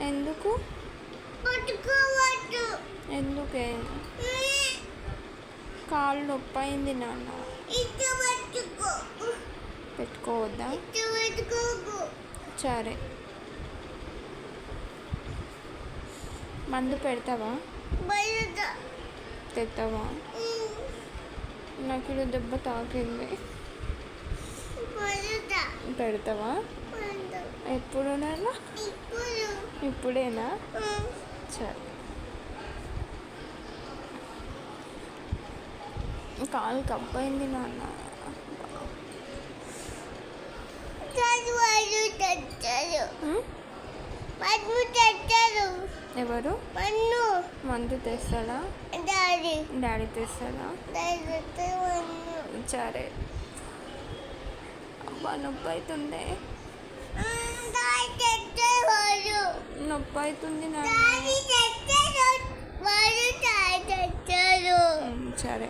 ఎందుకు? ఎందుకే? కాళ్ళు నొప్పి అయింది నాన్న. పెట్టుకోవద్దా? సరే, మందు పెడతావా? తెస్తావా? నాకు ఇది దెబ్బ తాకింది. పెడతావా? ఎప్పుడు నాన్న? ఇప్పుడేనా? సరే. కాలు కప్పైంది నాన్న. ఎవరు? మందు తెస్తాడా? డాడీ తెస్తాడా? సరే. అబ్బా నొప్పి అవుతుంది. నొప్పి అవుతుంది నాన్న. సరే.